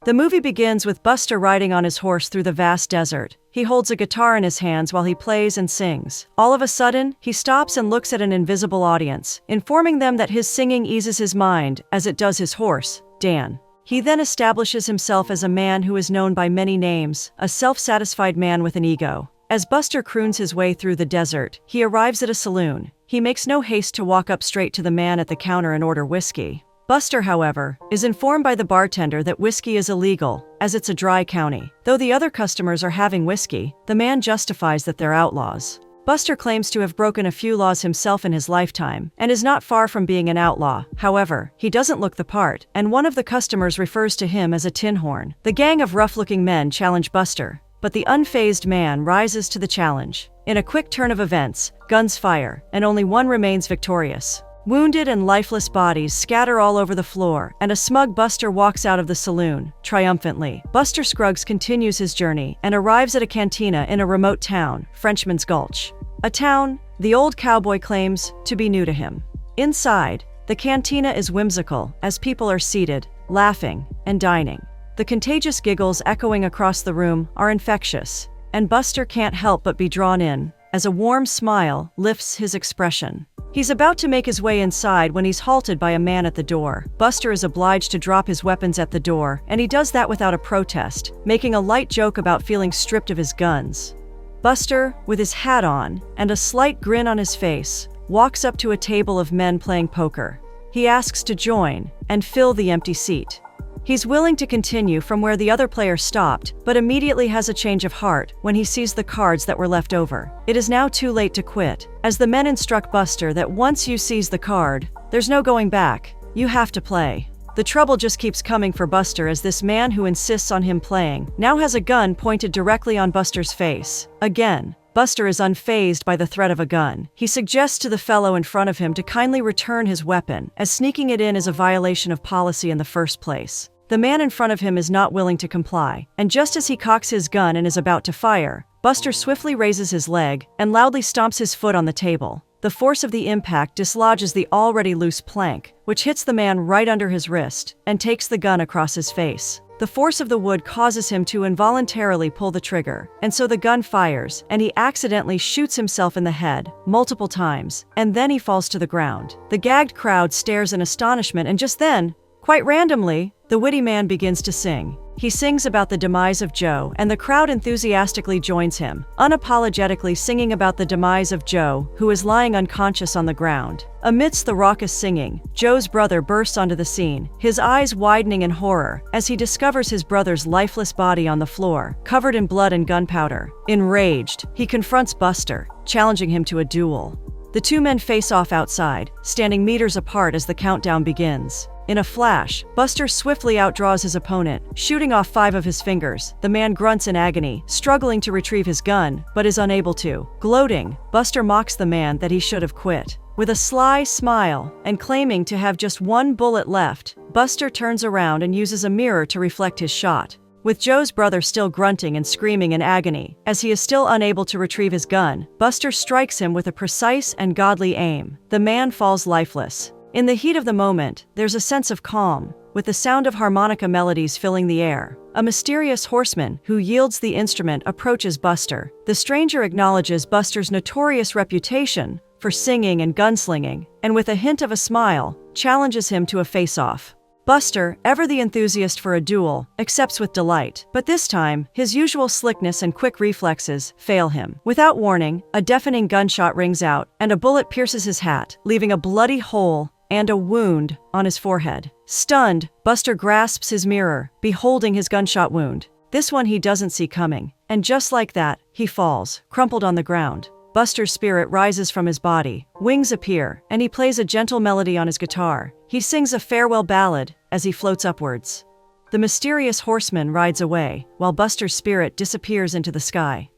The movie begins with Buster riding on his horse through the vast desert. He holds a guitar in his hands while he plays and sings. All of a sudden, he stops and looks at an invisible audience, informing them that his singing eases his mind, as it does his horse, Dan. He then establishes himself as a man who is known by many names, a self-satisfied man with an ego. As Buster croons his way through the desert, he arrives at a saloon. He makes no haste to walk up straight to the man at the counter and order whiskey. Buster, however, is informed by the bartender that whiskey is illegal, as it's a dry county. Though the other customers are having whiskey, the man justifies that they're outlaws. Buster claims to have broken a few laws himself in his lifetime, and is not far from being an outlaw. However, he doesn't look the part, and one of the customers refers to him as a tin horn. The gang of rough-looking men challenge Buster, but the unfazed man rises to the challenge. In a quick turn of events, guns fire, and only one remains victorious. Wounded and lifeless bodies scatter all over the floor, and a smug Buster walks out of the saloon, triumphantly. Buster Scruggs continues his journey and arrives at a cantina in a remote town, Frenchman's Gulch. A town the old cowboy claims to be new to him. Inside, the cantina is whimsical, as people are seated, laughing, and dining. The contagious giggles echoing across the room are infectious, and Buster can't help but be drawn in, as a warm smile lifts his expression. He's about to make his way inside when he's halted by a man at the door. Buster is obliged to drop his weapons at the door, and he does that without a protest, making a light joke about feeling stripped of his guns. Buster, with his hat on and a slight grin on his face, walks up to a table of men playing poker. He asks to join and fill the empty seat. He's willing to continue from where the other player stopped, but immediately has a change of heart when he sees the cards that were left over. It is now too late to quit, as the men instruct Buster that once you seize the card, there's no going back. You have to play. The trouble just keeps coming for Buster as this man who insists on him playing now has a gun pointed directly on Buster's face. Again, Buster is unfazed by the threat of a gun. He suggests to the fellow in front of him to kindly return his weapon, as sneaking it in is a violation of policy in the first place. The man in front of him is not willing to comply, and just as he cocks his gun and is about to fire, Buster swiftly raises his leg and loudly stomps his foot on the table. The force of the impact dislodges the already loose plank, which hits the man right under his wrist and takes the gun across his face. The force of the wood causes him to involuntarily pull the trigger, and so the gun fires, and he accidentally shoots himself in the head multiple times, and then he falls to the ground. The gagged crowd stares in astonishment, and just then, quite randomly, the witty man begins to sing. He sings about the demise of Joe, and the crowd enthusiastically joins him, unapologetically singing about the demise of Joe, who is lying unconscious on the ground. Amidst the raucous singing, Joe's brother bursts onto the scene, his eyes widening in horror as he discovers his brother's lifeless body on the floor, covered in blood and gunpowder. Enraged, he confronts Buster, challenging him to a duel. The two men face off outside, standing meters apart as the countdown begins. In a flash, Buster swiftly outdraws his opponent, shooting off 5 of his fingers. The man grunts in agony, struggling to retrieve his gun, but is unable to. Gloating, Buster mocks the man that he should have quit. With a sly smile, and claiming to have just 1 bullet left, Buster turns around and uses a mirror to reflect his shot. With Joe's brother still grunting and screaming in agony, as he is still unable to retrieve his gun, Buster strikes him with a precise and godly aim. The man falls lifeless. In the heat of the moment, there's a sense of calm, with the sound of harmonica melodies filling the air. A mysterious horseman who yields the instrument approaches Buster. The stranger acknowledges Buster's notorious reputation for singing and gunslinging, and with a hint of a smile, challenges him to a face-off. Buster, ever the enthusiast for a duel, accepts with delight, but this time, his usual slickness and quick reflexes fail him. Without warning, a deafening gunshot rings out, and a bullet pierces his hat, leaving a bloody hole and a wound on his forehead. Stunned, Buster grasps his mirror, beholding his gunshot wound. This one he doesn't see coming, and just like that, he falls, crumpled on the ground. Buster's spirit rises from his body, wings appear, and he plays a gentle melody on his guitar. He sings a farewell ballad as he floats upwards. The mysterious horseman rides away, while Buster's spirit disappears into the sky.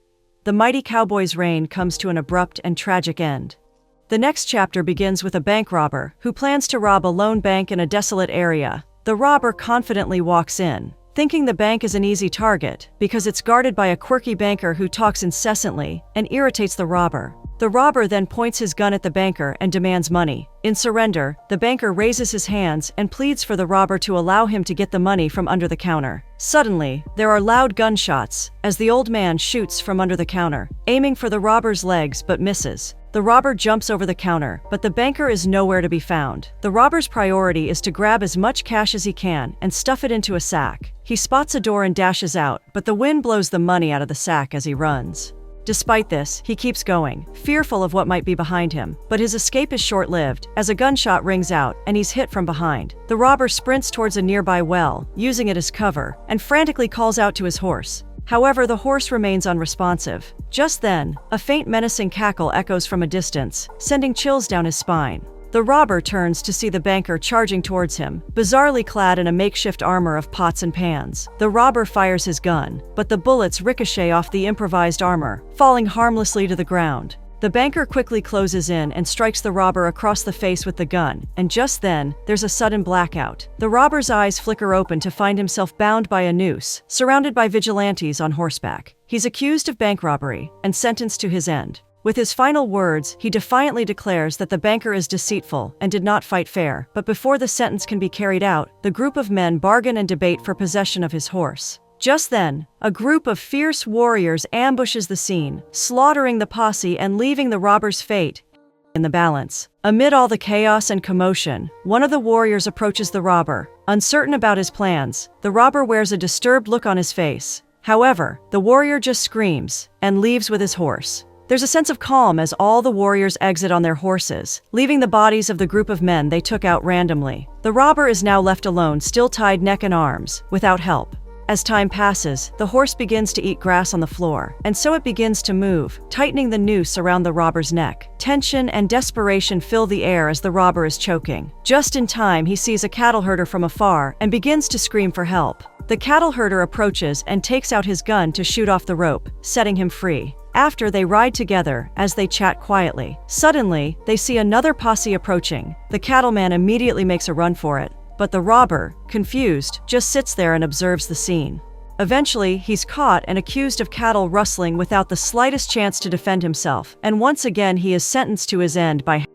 The mighty cowboy's reign comes to an abrupt and tragic end. The next chapter begins with a bank robber who plans to rob a lone bank in a desolate area. The robber confidently walks in, thinking the bank is an easy target because it's guarded by a quirky banker who talks incessantly and irritates the robber. The robber then points his gun at the banker and demands money. In surrender, the banker raises his hands and pleads for the robber to allow him to get the money from under the counter. Suddenly, there are loud gunshots as the old man shoots from under the counter, aiming for the robber's legs but misses. The robber jumps over the counter, but the banker is nowhere to be found. The robber's priority is to grab as much cash as he can and stuff it into a sack. He spots a door and dashes out, but the wind blows the money out of the sack as he runs. Despite this, he keeps going, fearful of what might be behind him. But his escape is short-lived, as a gunshot rings out and he's hit from behind. The robber sprints towards a nearby well, using it as cover, and frantically calls out to his horse. However, the horse remains unresponsive. Just then, a faint menacing cackle echoes from a distance, sending chills down his spine. The robber turns to see the banker charging towards him, bizarrely clad in a makeshift armor of pots and pans. The robber fires his gun, but the bullets ricochet off the improvised armor, falling harmlessly to the ground. The banker quickly closes in and strikes the robber across the face with the gun, and just then, there's a sudden blackout. The robber's eyes flicker open to find himself bound by a noose, surrounded by vigilantes on horseback. He's accused of bank robbery and sentenced to his end. With his final words, he defiantly declares that the banker is deceitful and did not fight fair. But before the sentence can be carried out, the group of men bargain and debate for possession of his horse. Just then, a group of fierce warriors ambushes the scene, slaughtering the posse and leaving the robber's fate in the balance. Amid all the chaos and commotion, one of the warriors approaches the robber. Uncertain about his plans, the robber wears a disturbed look on his face. However, the warrior just screams and leaves with his horse. There's a sense of calm as all the warriors exit on their horses, leaving the bodies of the group of men they took out randomly. The robber is now left alone, still tied neck and arms, without help. As time passes, the horse begins to eat grass on the floor, and so it begins to move, tightening the noose around the robber's neck. Tension and desperation fill the air as the robber is choking. Just in time, he sees a cattle herder from afar and begins to scream for help. The cattle herder approaches and takes out his gun to shoot off the rope, setting him free. After, they ride together as they chat quietly. Suddenly, they see another posse approaching. The cattleman immediately makes a run for it, but the robber, confused, just sits there and observes the scene. Eventually, he's caught and accused of cattle rustling without the slightest chance to defend himself, and once again he is sentenced to his end by.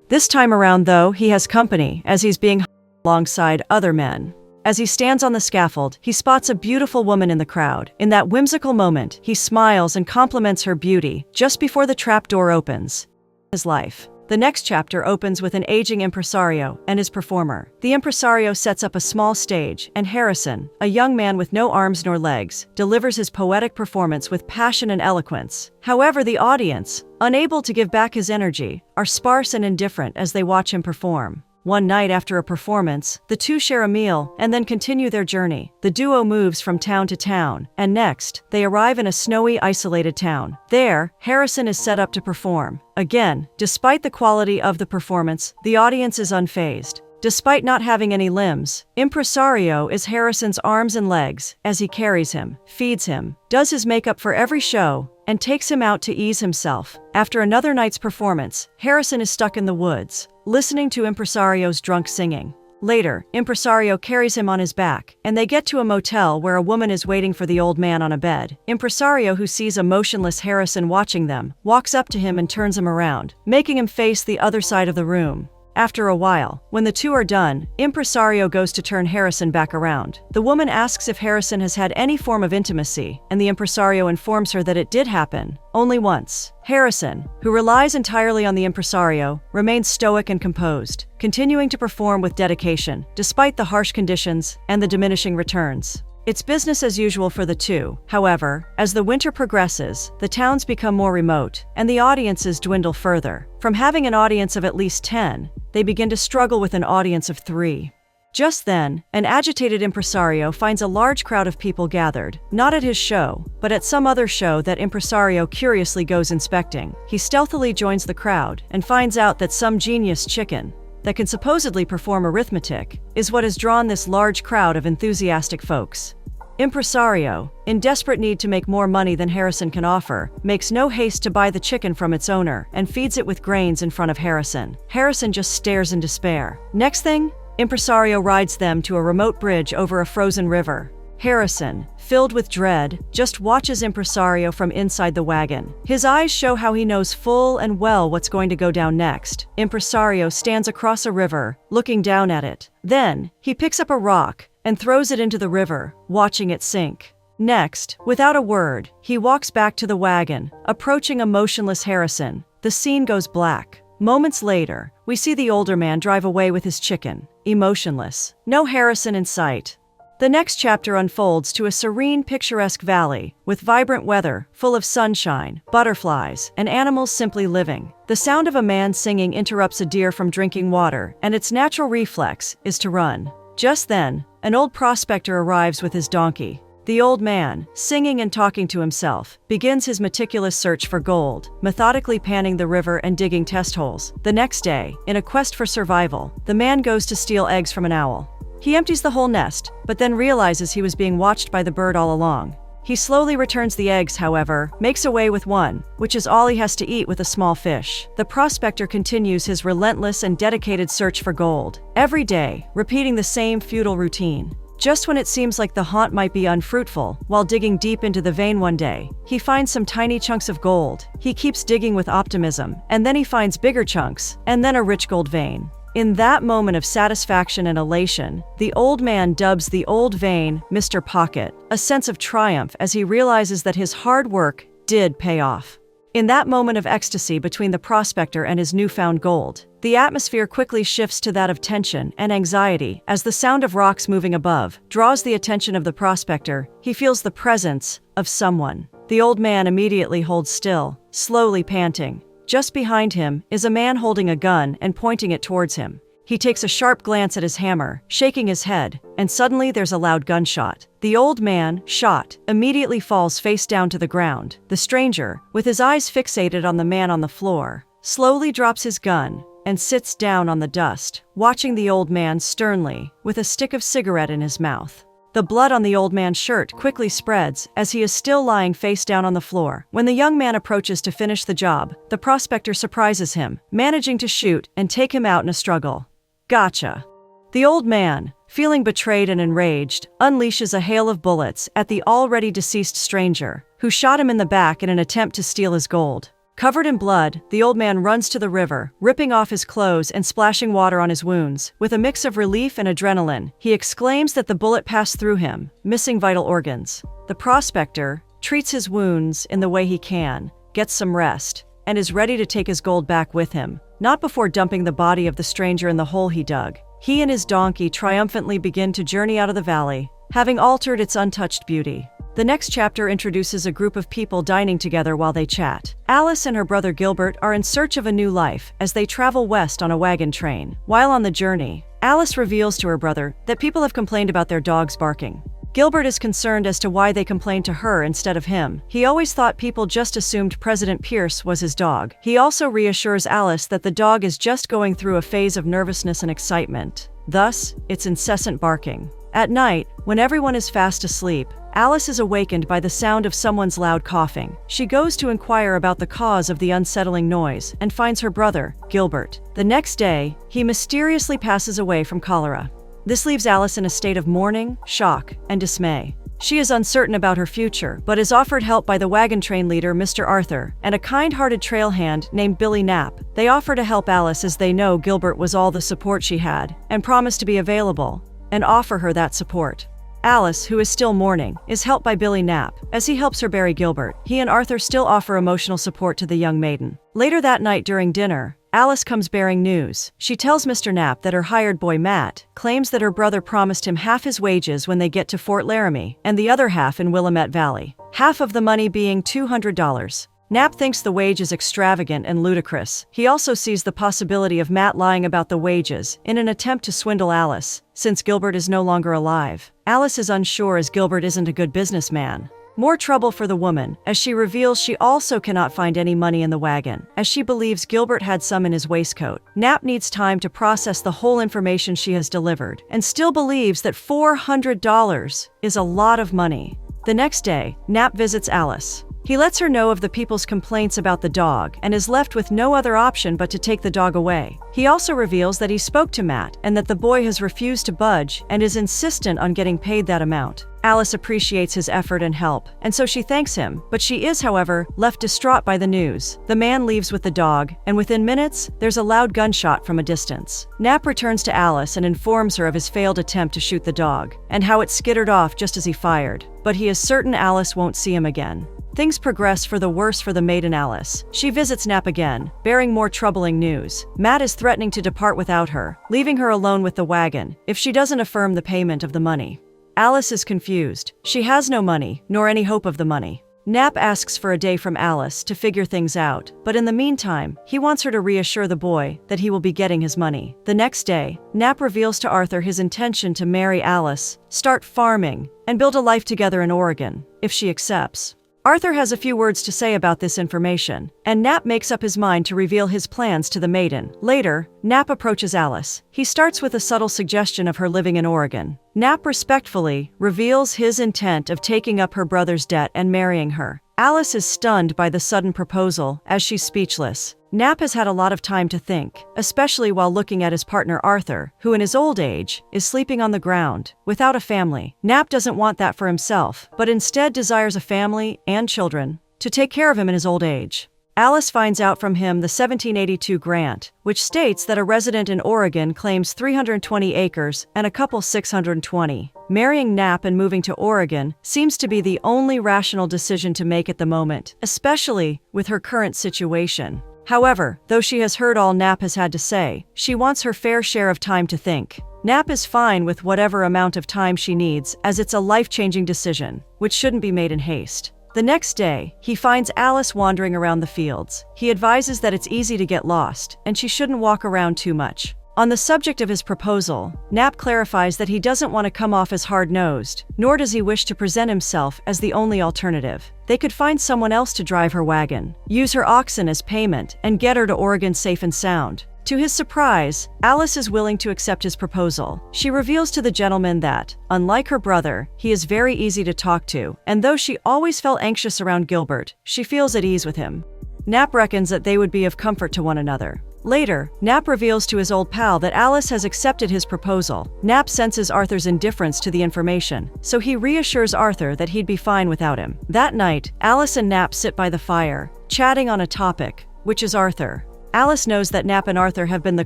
This time around, though, he has company as he's being alongside other men. As he stands on the scaffold, he spots a beautiful woman in the crowd. In that whimsical moment, he smiles and compliments her beauty just before the trap door opens. His life. The next chapter opens with an aging impresario and his performer. The impresario sets up a small stage, and Harrison, a young man with no arms nor legs, delivers his poetic performance with passion and eloquence. However, the audience, unable to give back his energy, are sparse and indifferent as they watch him perform. One night after a performance, the two share a meal and then continue their journey. The duo moves from town to town, and next, they arrive in a snowy, isolated town. There, Harrison is set up to perform. Again, despite the quality of the performance, the audience is unfazed. Despite not having any limbs, impresario is Harrison's arms and legs as he carries him, feeds him, does his makeup for every show, and takes him out to ease himself. After another night's performance, Harrison is stuck in the woods, listening to impresario's drunk singing. Later, impresario carries him on his back, and they get to a motel where a woman is waiting for the old man on a bed. Impresario, who sees a motionless Harrison watching them, walks up to him and turns him around, making him face the other side of the room. After a while, when the two are done, impresario goes to turn Harrison back around. The woman asks if Harrison has had any form of intimacy, and the impresario informs her that it did happen, only once. Harrison, who relies entirely on the impresario, remains stoic and composed, continuing to perform with dedication, despite the harsh conditions and the diminishing returns. It's business as usual for the two. However, as the winter progresses, the towns become more remote, and the audiences dwindle further. From having an audience of at least 10, they begin to struggle with an audience of 3. Just then, an agitated impresario finds a large crowd of people gathered, not at his show, but at some other show that impresario curiously goes inspecting. He stealthily joins the crowd and finds out that some genius chicken that can supposedly perform arithmetic is what has drawn this large crowd of enthusiastic folks. Impresario, in desperate need to make more money than Harrison can offer, makes no haste to buy the chicken from its owner and feeds it with grains in front of Harrison. Harrison just stares in despair. Next thing, impresario rides them to a remote bridge over a frozen river. Harrison, filled with dread, just watches Impresario from inside the wagon. His eyes show how he knows full and well what's going to go down next. Impresario stands across a river, looking down at it. Then, he picks up a rock and throws it into the river, watching it sink. Next, without a word, he walks back to the wagon, approaching a motionless Harrison. The scene goes black. Moments later, we see the older man drive away with his chicken, emotionless. No Harrison in sight. The next chapter unfolds to a serene, picturesque valley, with vibrant weather, full of sunshine, butterflies, and animals simply living. The sound of a man singing interrupts a deer from drinking water, and its natural reflex is to run. Just then, an old prospector arrives with his donkey. The old man, singing and talking to himself, begins his meticulous search for gold, methodically panning the river and digging test holes. The next day, in a quest for survival, the man goes to steal eggs from an owl. He empties the whole nest, but then realizes he was being watched by the bird all along. He slowly returns the eggs, however, makes away with one, which is all he has to eat with a small fish. The prospector continues his relentless and dedicated search for gold, every day, repeating the same futile routine. Just when it seems like the hunt might be unfruitful, while digging deep into the vein one day, he finds some tiny chunks of gold. He keeps digging with optimism, and then he finds bigger chunks, and then a rich gold vein. In that moment of satisfaction and elation, the old man dubs the old vein Mr. Pocket, a sense of triumph as he realizes that his hard work did pay off. In that moment of ecstasy between the prospector and his newfound gold, the atmosphere quickly shifts to that of tension and anxiety as the sound of rocks moving above draws the attention of the prospector. He feels the presence of someone. The old man immediately holds still, slowly panting. Just behind him is a man holding a gun and pointing it towards him. He takes a sharp glance at his hammer, shaking his head, and suddenly there's a loud gunshot. The old man, shot, immediately falls face down to the ground. The stranger, with his eyes fixated on the man on the floor, slowly drops his gun and sits down on the dust, watching the old man sternly, with a stick of cigarette in his mouth. The blood on the old man's shirt quickly spreads as he is still lying face down on the floor. When the young man approaches to finish the job, the prospector surprises him, managing to shoot and take him out in a struggle. Gotcha. The old man, feeling betrayed and enraged, unleashes a hail of bullets at the already deceased stranger, who shot him in the back in an attempt to steal his gold. Covered in blood, the old man runs to the river, ripping off his clothes and splashing water on his wounds. With a mix of relief and adrenaline, he exclaims that the bullet passed through him, missing vital organs. The prospector treats his wounds in the way he can, gets some rest, and is ready to take his gold back with him, not before dumping the body of the stranger in the hole he dug. He and his donkey triumphantly begin to journey out of the valley, having altered its untouched beauty. The next chapter introduces a group of people dining together while they chat. Alice and her brother Gilbert are in search of a new life as they travel west on a wagon train. While on the journey, Alice reveals to her brother that people have complained about their dogs barking. Gilbert is concerned as to why they complained to her instead of him. He always thought people just assumed President Pierce was his dog. He also reassures Alice that the dog is just going through a phase of nervousness and excitement. Thus, its incessant barking. At night, when everyone is fast asleep, Alice is awakened by the sound of someone's loud coughing. She goes to inquire about the cause of the unsettling noise and finds her brother, Gilbert. The next day, he mysteriously passes away from cholera. This leaves Alice in a state of mourning, shock, and dismay. She is uncertain about her future, but is offered help by the wagon train leader, Mr. Arthur, and a kind-hearted trail hand named Billy Knapp. They offer to help Alice as they know Gilbert was all the support she had, and promise to be available and offer her that support. Alice, who is still mourning, is helped by Billy Knapp. As he helps her bury Gilbert, he and Arthur still offer emotional support to the young maiden. Later that night during dinner, Alice comes bearing news. She tells Mr. Knapp that her hired boy Matt claims that her brother promised him half his wages when they get to Fort Laramie, and the other half in Willamette Valley. Half of the money being $200. Knapp thinks the wage is extravagant and ludicrous. He also sees the possibility of Matt lying about the wages in an attempt to swindle Alice, since Gilbert is no longer alive. Alice is unsure as Gilbert isn't a good businessman. More trouble for the woman, as she reveals she also cannot find any money in the wagon, as she believes Gilbert had some in his waistcoat. Knapp needs time to process the whole information she has delivered, and still believes that $400 is a lot of money. The next day, Knapp visits Alice. He lets her know of the people's complaints about the dog and is left with no other option but to take the dog away. He also reveals that he spoke to Matt and that the boy has refused to budge and is insistent on getting paid that amount. Alice appreciates his effort and help, and so she thanks him, but she is, however, left distraught by the news. The man leaves with the dog, and within minutes, there's a loud gunshot from a distance. Knapp returns to Alice and informs her of his failed attempt to shoot the dog, and how it skittered off just as he fired, but he is certain Alice won't see him again. Things progress for the worse for the maiden Alice. She visits Knapp again, bearing more troubling news. Matt is threatening to depart without her, leaving her alone with the wagon, if she doesn't affirm the payment of the money. Alice is confused. She has no money, nor any hope of the money. Knapp asks for a day from Alice to figure things out, but in the meantime, he wants her to reassure the boy that he will be getting his money. The next day, Knapp reveals to Arthur his intention to marry Alice, start farming, and build a life together in Oregon, if she accepts. Arthur has a few words to say about this information, and Knapp makes up his mind to reveal his plans to the maiden. Later, Knapp approaches Alice. He starts with a subtle suggestion of her living in Oregon. Knapp respectfully reveals his intent of taking up her brother's debt and marrying her. Alice is stunned by the sudden proposal, as she's speechless. Knapp has had a lot of time to think, especially while looking at his partner Arthur, who in his old age is sleeping on the ground, without a family. Knapp doesn't want that for himself, but instead desires a family and children to take care of him in his old age. Alice finds out from him the 1782 grant, which states that a resident in Oregon claims 320 acres and a couple 620. Marrying Knapp and moving to Oregon seems to be the only rational decision to make at the moment, especially with her current situation. However, though she has heard all Knapp has had to say, she wants her fair share of time to think. Knapp is fine with whatever amount of time she needs, as it's a life-changing decision, which shouldn't be made in haste. The next day, he finds Alice wandering around the fields. He advises that it's easy to get lost, and she shouldn't walk around too much. On the subject of his proposal, Knapp clarifies that he doesn't want to come off as hard-nosed, nor does he wish to present himself as the only alternative. They could find someone else to drive her wagon, use her oxen as payment, and get her to Oregon safe and sound. To his surprise, Alice is willing to accept his proposal. She reveals to the gentleman that, unlike her brother, he is very easy to talk to, and though she always felt anxious around Gilbert, she feels at ease with him. Knapp reckons that they would be of comfort to one another. Later, Knapp reveals to his old pal that Alice has accepted his proposal. Knapp senses Arthur's indifference to the information, so he reassures Arthur that he'd be fine without him. That night, Alice and Knapp sit by the fire, chatting on a topic, which is Arthur. Alice knows that Knapp and Arthur have been the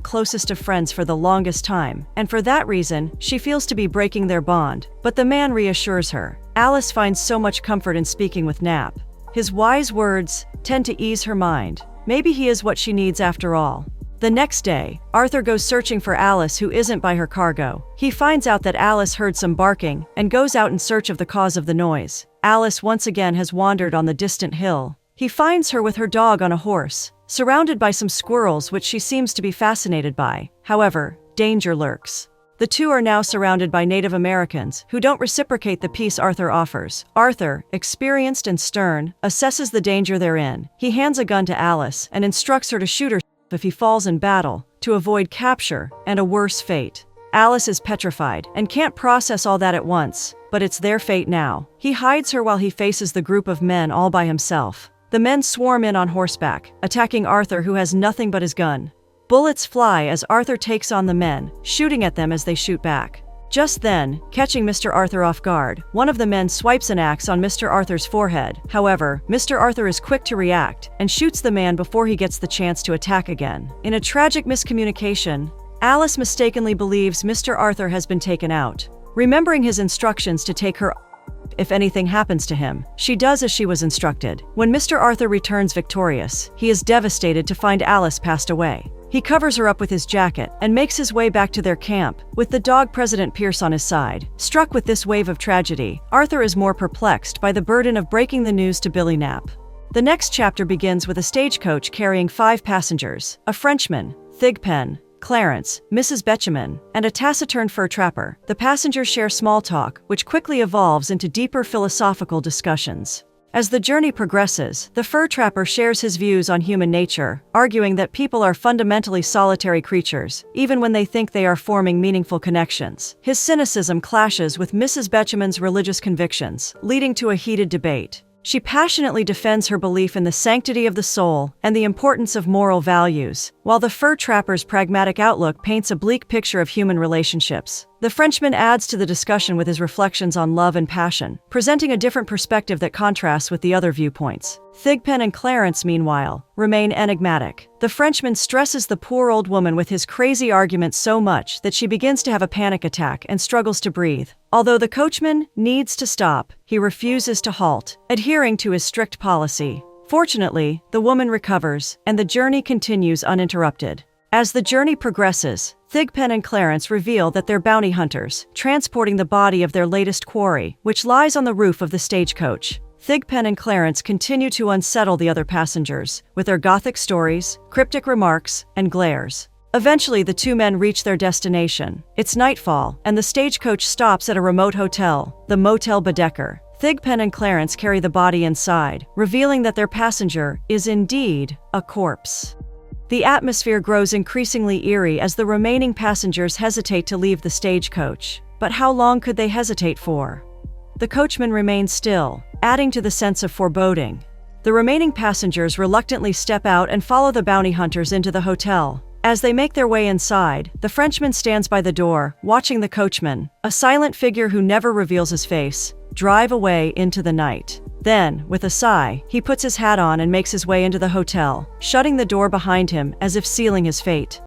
closest of friends for the longest time, and for that reason, she feels to be breaking their bond, but the man reassures her. Alice finds so much comfort in speaking with Knapp. His wise words tend to ease her mind. Maybe he is what she needs after all. The next day, Arthur goes searching for Alice, who isn't by her cargo. He finds out that Alice heard some barking and goes out in search of the cause of the noise. Alice once again has wandered on the distant hill. He finds her with her dog on a horse, surrounded by some squirrels which she seems to be fascinated by. However, danger lurks. The two are now surrounded by Native Americans who don't reciprocate the peace Arthur offers. Arthur, experienced and stern, assesses the danger they're in. He hands a gun to Alice and instructs her to shoot her if he falls in battle, to avoid capture and a worse fate. Alice is petrified and can't process all that at once, but it's their fate now. He hides her while he faces the group of men all by himself. The men swarm in on horseback, attacking Arthur, who has nothing but his gun. Bullets fly as Arthur takes on the men, shooting at them as they shoot back. Just then, catching Mr. Arthur off guard, one of the men swipes an axe on Mr. Arthur's forehead. However, Mr. Arthur is quick to react and shoots the man before he gets the chance to attack again. In a tragic miscommunication, Alice mistakenly believes Mr. Arthur has been taken out. Remembering his instructions to take her if anything happens to him, she does as she was instructed. When Mr. Arthur returns victorious, he is devastated to find Alice passed away. He covers her up with his jacket and makes his way back to their camp, with the dog President Pierce on his side. Struck with this wave of tragedy, Arthur is more perplexed by the burden of breaking the news to Billy Knapp. The next chapter begins with a stagecoach carrying 5 passengers, a Frenchman, Thigpen, Clarence, Mrs. Betjeman, and a taciturn fur trapper. The passengers share small talk, which quickly evolves into deeper philosophical discussions. As the journey progresses, the fur trapper shares his views on human nature, arguing that people are fundamentally solitary creatures, even when they think they are forming meaningful connections. His cynicism clashes with Mrs. Betjeman's religious convictions, leading to a heated debate. She passionately defends her belief in the sanctity of the soul and the importance of moral values, while the fur trapper's pragmatic outlook paints a bleak picture of human relationships. The Frenchman adds to the discussion with his reflections on love and passion, presenting a different perspective that contrasts with the other viewpoints. Thigpen and Clarence, meanwhile, remain enigmatic. The Frenchman stresses the poor old woman with his crazy arguments so much that she begins to have a panic attack and struggles to breathe. Although the coachman needs to stop, he refuses to halt, adhering to his strict policy. Fortunately, the woman recovers, and the journey continues uninterrupted. As the journey progresses, Thigpen and Clarence reveal that they're bounty hunters, transporting the body of their latest quarry, which lies on the roof of the stagecoach. Thigpen and Clarence continue to unsettle the other passengers, with their gothic stories, cryptic remarks, and glares. Eventually, the two men reach their destination. It's nightfall, and the stagecoach stops at a remote hotel, the Motel Baedeker. Thigpen and Clarence carry the body inside, revealing that their passenger is indeed a corpse. The atmosphere grows increasingly eerie as the remaining passengers hesitate to leave the stagecoach. But how long could they hesitate for? The coachman remains still, adding to the sense of foreboding. The remaining passengers reluctantly step out and follow the bounty hunters into the hotel. As they make their way inside, the Frenchman stands by the door, watching the coachman, a silent figure who never reveals his face, drive away into the night. Then, with a sigh, he puts his hat on and makes his way into the hotel, shutting the door behind him as if sealing his fate.